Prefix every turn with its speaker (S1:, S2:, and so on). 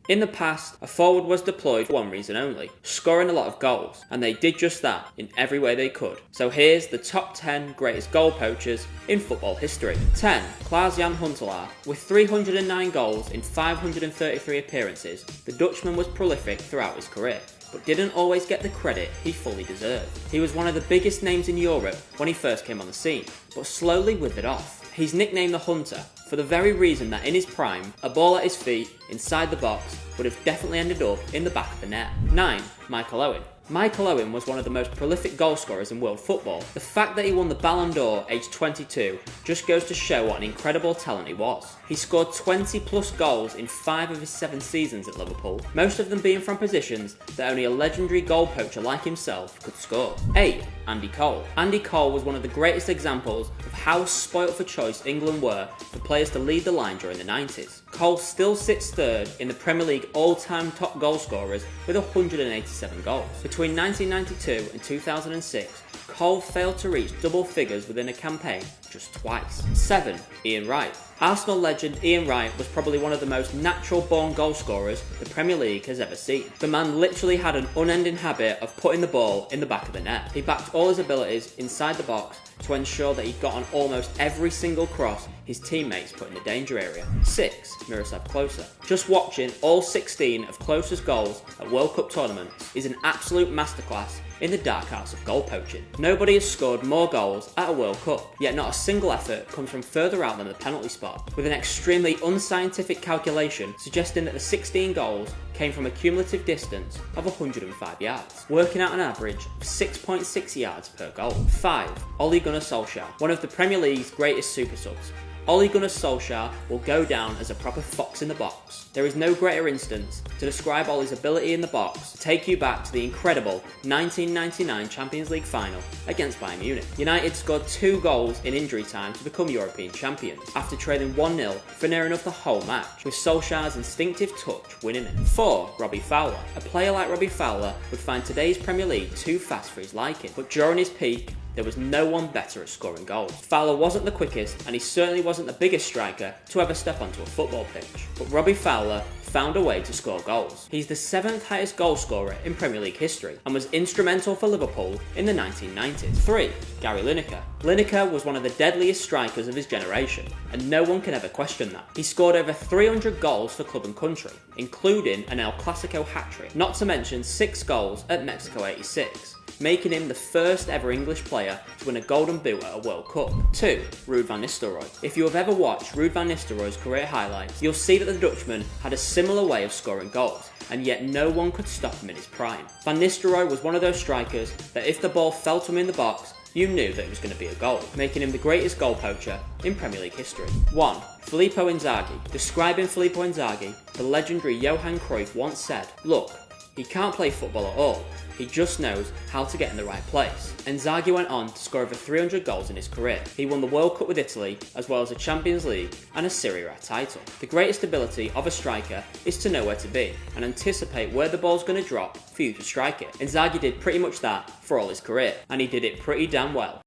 S1: In the past, a forward was deployed for one reason only, scoring a lot of goals, and they did just that in every way they could. So here's the top 10 greatest goal poachers in football history. 10. Klaas-Jan Huntelaar. With 309 goals in 533 appearances, the Dutchman was prolific throughout his career, but didn't always get the credit he fully deserved. He was one of the biggest names in Europe when he first came on the scene, but slowly withered off. He's nicknamed the Hunter for the very reason that in his prime, a ball at his feet, inside the box, would have definitely ended up in the back of the net. 9. Michael Owen. Michael Owen was one of the most prolific goal scorers in world football. The fact that he won the Ballon d'Or aged 22 just goes to show what an incredible talent he was. He scored 20 plus goals in 5 of his 7 seasons at Liverpool, most of them being from positions that only a legendary goal poacher like himself could score. 8. Andy Cole. Andy Cole was one of the greatest examples of how spoilt for choice England were for players to lead the line during the 90s. Cole still sits third in the Premier League all-time top goal scorers with 187 goals. Between 1992 and 2006, Cole failed to reach double figures within a campaign just twice. 7. Ian Wright. Arsenal legend Ian Wright was probably one of the most natural-born goal scorers the Premier League has ever seen. The man literally had an unending habit of putting the ball in the back of the net. He backed all his abilities inside the box to ensure that he got on almost every single cross his teammates put in the danger area. 6. Miroslav Klose. Just watching all 16 of Klose's goals at World Cup tournaments is an absolute masterclass in the dark arts of goal poaching. Nobody has scored more goals at a World Cup, yet not a single effort comes from further out than the penalty spot, with an extremely unscientific calculation suggesting that the 16 goals came from a cumulative distance of 105 yards, working out an average of 6.6 yards per goal. 5. Ole Gunnar Solskjaer. One of the Premier League's greatest super subs. Ole Gunnar Solskjaer will go down as a proper fox in the box. There is no greater instance to describe Ole's ability in the box to take you back to the incredible 1999 Champions League final against Bayern Munich. United scored 2 goals in injury time to become European champions, after trailing 1-0 for near enough the whole match, with Solskjaer's instinctive touch winning it. 4. Robbie Fowler. A player like Robbie Fowler would find today's Premier League too fast for his liking, but during his peak, there was no one better at scoring goals. Fowler wasn't the quickest, and he certainly wasn't the biggest striker to ever step onto a football pitch, but Robbie Fowler found a way to score goals. He's the 7th highest goal scorer in Premier League history, and was instrumental for Liverpool in the 1990s. 3. Gary Lineker. Lineker was one of the deadliest strikers of his generation, and no one can ever question that. He scored over 300 goals for club and country, including an El Clasico hat-trick, not to mention 6 goals at Mexico '86. Making him the first ever English player to win a Golden Boot at a World Cup. 2. Ruud van Nistelrooy. If you have ever watched Ruud van Nistelrooy's career highlights, you'll see that the Dutchman had a similar way of scoring goals, and yet no one could stop him in his prime. Van Nistelrooy was one of those strikers that if the ball fell to him in the box, you knew that it was going to be a goal, making him the greatest goal poacher in Premier League history. 1. Filippo Inzaghi. Describing Filippo Inzaghi, the legendary Johan Cruyff once said, "Look, he can't play football at all. He just knows how to get in the right place." Inzaghi went on to score over 300 goals in his career. He won the World Cup with Italy, as well as a Champions League and a Serie A title. The greatest ability of a striker is to know where to be and anticipate where the ball's going to drop for you to strike it. Inzaghi did pretty much that for all his career, and he did it pretty damn well.